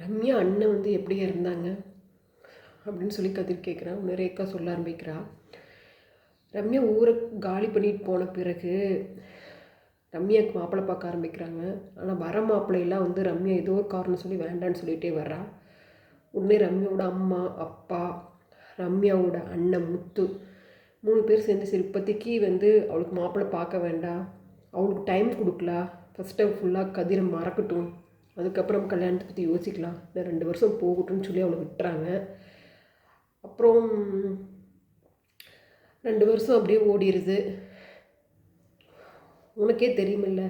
ரம்யா அண்ணன் வந்து எப்படி இருந்தாங்க அப்படின்னு சொல்லி கதிர் கேட்குறான். உன்னை ரேக்கா சொல்ல ஆரம்பிக்கிறா. ரம்யா ஊரை காலி பண்ணிட்டு போன பிறகு ரம்யாவுக்கு மாப்பிள்ளை பார்க்க ஆரம்பிக்கிறாங்க. ஆனால் வர மாப்பிள்ளையெல்லாம் வந்து ரம்யா ஏதோ ஒரு காரணம் சொல்லி வேண்டான்னு சொல்லிகிட்டே வர்றா. உடனே ரம்யாவோட அம்மா அப்பா ரம்யாவோட அண்ணன் முத்து 3 பேர் சேர்ந்து சரி இப்போதைக்கு வந்து அவளுக்கு மாப்பிள்ளை பார்க்க வேண்டாம், அவளுக்கு டைம் கொடுக்கலாம், ஃபஸ்ட்டு ஃபுல்லாக கதிரை மறக்கட்டும், அதுக்கப்புறம் கல்யாணத்தை பற்றி யோசிக்கலாம், இந்த 2 வருஷம் போகட்டும்னு சொல்லி அவளை விட்டுறாங்க. அப்புறம் 2 வருஷம் அப்படியே ஓடிடுது. உனக்கே தெரியுமில்ல,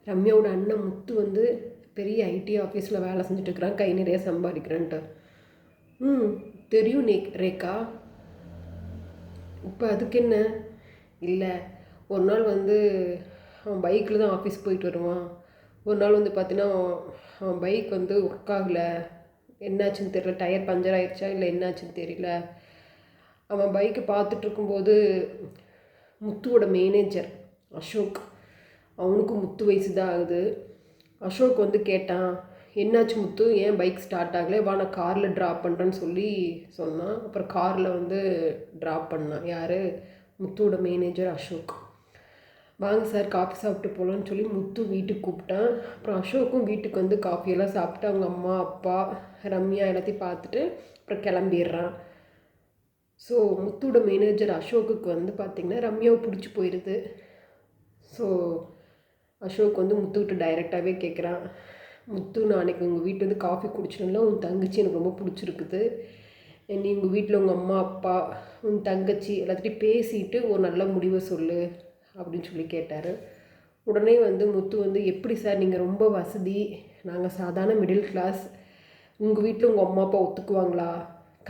ரம்யாவோட அண்ணன் முத்து வந்து பெரிய ஐடி ஆஃபீஸில் வேலை செஞ்சுட்ருக்கிறான், கை நிறைய சம்பாதிக்கிறான்ட்டு. தெரியும் ரேக்கா. இப்போ அதுக்கு என்ன இல்லை, ஒரு நாள் வந்து அவன் பைக்கில் தான் ஆஃபீஸ் போயிட்டு வருவான். ஒரு நாள் வந்து பார்த்தீங்கன்னா அவன் பைக் வந்து ஒர்க் ஆகலை, என்னாச்சுன்னு தெரியல, டயர் பஞ்சர் ஆயிடுச்சா இல்லை என்னாச்சுன்னு தெரியல. அவன் பைக்கை பார்த்துட்டு இருக்கும்போது முத்துவோட மேனேஜர் அசோக், அவனுக்கும் முத்து வயசு தான் ஆகுது. அசோக் வந்து கேட்டான், என்னாச்சு முத்து, ஏன் பைக் ஸ்டார்ட் ஆகலை, வா நான் காரில் ட்ராப் பண்ணுறேன்னு சொல்லி சொன்னான். அப்புறம் காரில் வந்து ட்ராப் பண்ணான். யார்? முத்துவோட மேனேஜர் அசோக். வாங்க சார் காஃபி சாப்பிட்டு போகலான்னு சொல்லி முத்து வீட்டுக்கு கூப்பிட்டான். அப்புறம் அசோக்கும் வீட்டுக்கு வந்து காஃபியெல்லாம் சாப்பிட்டு அவங்க அம்மா அப்பா ரம்யா எல்லாத்தையும் பார்த்துட்டு அப்புறம் கிளம்பிடுறான். ஸோ முத்தோட மேனேஜர் அசோக்குக்கு வந்து பார்த்திங்கன்னா ரம்யாவை பிடிச்சி போயிடுது. ஸோ அசோக் வந்து முத்துக்கிட்ட டைரெக்டாகவே கேட்குறான், முத்து நான் அன்றைக்கி உங்கள் வீட்டில் வந்து காஃபி குடிச்சிடல, உன் தங்கச்சி எனக்கு ரொம்ப பிடிச்சிருக்குது, நீ உங்கள் வீட்டில் உங்கள் அம்மா அப்பா உன் தங்கச்சி எல்லாத்தையும் பேசிட்டு ஒரு நல்ல முடிவை சொல்லு அப்படின்னு சொல்லி கேட்டார். உடனே வந்து முத்து வந்து எப்படி சார் நீங்கள் ரொம்ப வசதி, நாங்கள் சாதாரண மிடில் கிளாஸ், உங்கள் வீட்டில் உங்கள் அம்மா அப்பா ஒத்துக்குவாங்களா?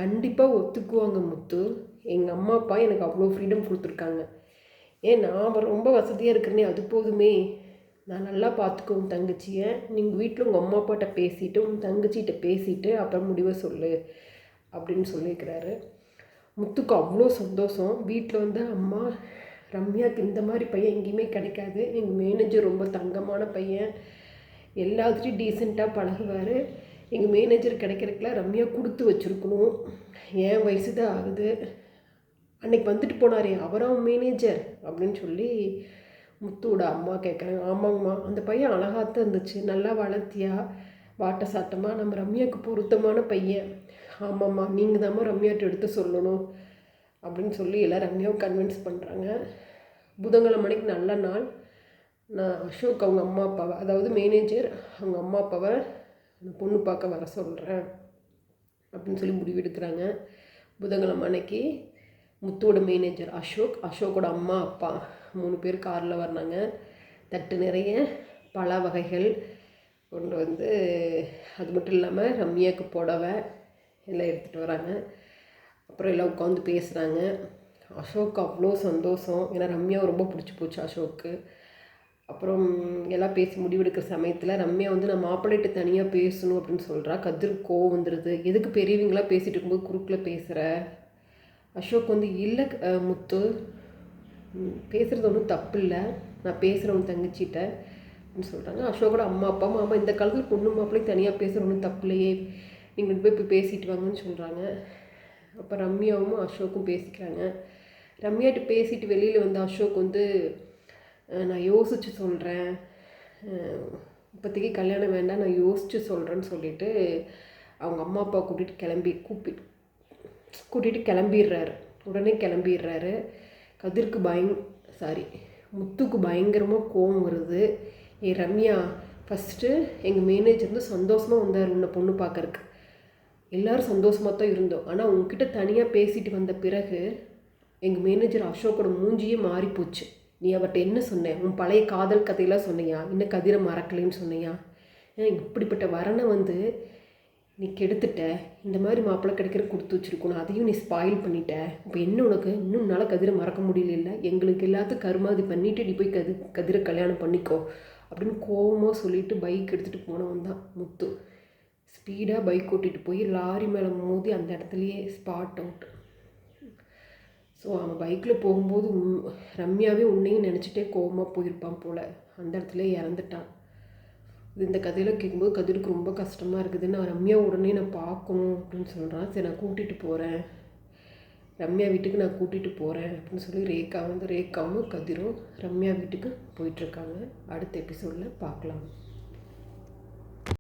கண்டிப்பாக ஒத்துக்குவாங்க முத்து, எங்கள் அம்மா அப்பா எனக்கு அவ்வளோ ஃப்ரீடம் கொடுத்துருக்காங்க, ஏன் நான் ரொம்ப வசதியாக இருக்கிறேனே அது போதுமே, நான் நல்லா பார்த்துக்கோ உன் தங்கச்சியை, நீங்கள் வீட்டில் உங்கள் அம்மா அப்பாட்ட பேசிவிட்டு உன் தங்கச்சிகிட்ட பேசிவிட்டு அப்புறம் முடிவை சொல்லு அப்படின்னு சொல்லியிருக்கிறாரு. முத்துக்கு அவ்வளோ சந்தோஷம். வீட்டில் வந்து அம்மா ரம்யாவுக்கு இந்த மாதிரி பையன் எங்கேயுமே கிடைக்காது, எங்கள் மேனேஜர் ரொம்ப தங்கமான பையன், எல்லாத்துலேயும் டீசெண்டாக பழகுவார், எங்கள் மேனேஜர் கிடைக்கிறதுக்குலாம் ரம்யா கொடுத்து வச்சுருக்கணும், என் வயசு தான் ஆகுது, அன்றைக்கி வந்துட்டு போனாரே அவராக மேனேஜர் அப்படின்னு சொல்லி முத்துவோட அம்மா கேட்குறாங்க. ஆமாங்கம்மா, அந்த பையன் அழகாத்தான் இருந்துச்சு, நல்லா வளர்த்தியா, வாட்ட சாட்டமாக, நம்ம ரம்யாவுக்கு பொருத்தமான பையன். ஆமாம்மா, நீங்கள் தாம்மா ரம்யாட்ட எடுத்து சொல்லணும் அப்படின்னு சொல்லி எல்லாம் ரம்யாவை கன்வின்ஸ் பண்ணுறாங்க. புதன்கிழமைக்கு நல்ல நாள், நான் அசோக் அவங்க அம்மா அப்பாவை, அதாவது மேனேஜர் அவங்க அம்மா அப்பாவை பொண்ணு பார்க்க வர சொல்கிறேன் அப்படின்னு சொல்லி முடிவெடுக்கிறாங்க. புதன்கிழமை அன்னைக்கு முத்துவோட மேனேஜர் அசோக், அசோக்கோட அம்மா அப்பா 3 பேர் காரில் வர்றாங்க. தட்டு நிறைய பழ வகைகள் கொண்டு வந்து, அது மட்டும் இல்லாமல் ரம்யாவுக்கு புடவை எல்லாம் எடுத்துகிட்டு வராங்க. அப்புறம் எல்லாம் உட்காந்து பேசுகிறாங்க. அசோக் அவ்வளோ சந்தோஷம், ஏன்னா ரம்யாவை ரொம்ப பிடிச்சி போச்சு அசோக்கு. அப்புறம் எல்லாம் பேசி முடிவெடுக்கிற சமயத்தில் ரம்யா வந்து நான் மாப்பிள்ளைகிட்ட தனியாக பேசணும் அப்படின்னு சொல்கிறா. கதிர் கோவம் வந்துடுது, எதுக்கு பெரியவங்களாம் பேசிகிட்டு இருக்கும்போது குறுக்கில் பேசுகிற. அசோக் வந்து இல்லை முத்து, பேசுகிறது ஒன்றும் தப்பு இல்லை, நான் பேசுகிறேன் உன் தங்கச்சிட்ட அப்படின்னு சொல்கிறாங்க. அசோக்கோட அம்மா அப்பா மாமா இந்த காலத்தில் பொண்ணு மாப்பிள்ளையும் தனியாக பேசுகிற ஒன்றும் தப்பு இல்லையே, நீங்கள் போய் இப்போ பேசிட்டு வாங்கன்னு சொல்கிறாங்க. அப்போ ரம்யாவும் அசோக்கும் பேசிக்கிறாங்க. ரம்யாட்ட பேசிட்டு வெளியில் வந்து அசோக் வந்து நான் யோசித்து சொல்கிறேன், இப்போதைக்கு கல்யாணம் வேண்டாம், நான் யோசித்து சொல்கிறேன்னு சொல்லிவிட்டு அவங்க அம்மா அப்பா கூட்டிகிட்டு கிளம்பிடுறாரு. உடனே கிளம்பிடுறாரு. கதிருக்கு முத்துக்கு பயங்கரமாக கோவம் வருது. ரம்யா, ஃபஸ்ட்டு எங்கள் மேனேஜர் வந்து சந்தோஷமாக வந்தார் உன்னை பொண்ணு பார்க்கறக்கு, எல்லோரும் சந்தோஷமாக தான் இருந்தோம், ஆனால் உங்ககிட்ட தனியாக பேசிட்டு வந்த பிறகு எங்கள் மேனேஜர் அசோக்கோட மூஞ்சியே மாறிப்போச்சு. நீ அவர்கிட்ட என்ன சொன்ன, உன் பழைய காதல் கதையெல்லாம் சொன்னியா, இன்னும் கதிரை மறக்கலைன்னு சொன்னியா, இப்படிப்பட்ட வரனை வந்து நீ கெடுத்துட்ட, இந்த மாதிரி மாப்பிள்ளை கிடைக்கிற கொடுத்து வச்சுருக்கணும், அதையும் நீ ஸ்பாயில் பண்ணிட்ட, இப்போ என்ன உனக்கு இன்னும் நாளாக கதிரை மறக்க முடியல, எங்களுக்கு எல்லாத்துக்கும் கருமாதி பண்ணிவிட்டு நீ போய் கதிரை கல்யாணம் பண்ணிக்கோ அப்படின்னு கோவமாக சொல்லிவிட்டு பைக் எடுத்துகிட்டு போனவன் தான் முத்து. ஸ்பீடாக பைக் ஓட்டிகிட்டு போய் லாரி மேலே மோதி அந்த இடத்துலையே ஸ்பாட் அவுட். ஸோ அவன் பைக்கில் போகும்போது ரம்யாவே உன்னையும் நினச்சிட்டே கோவமாக போயிருப்பான் போல், அந்த இடத்துல இறந்துட்டான். இந்த கதையில் கேட்கும்போது கதிருக்கு ரொம்ப கஷ்டமாக இருக்குது. நான் ரம்யா உடனே நான் பார்க்கணும் அப்படின்னு சொல்கிறான். சரி நான் கூட்டிகிட்டு போகிறேன், ரம்யா வீட்டுக்கு நான் கூட்டிகிட்டு போகிறேன் அப்படின்னு சொல்லி ரேகாவும் கதிரும் ரம்யா வீட்டுக்கு போயிட்டுருக்காங்க. அடுத்த எபிசோடில் பார்க்கலாம்.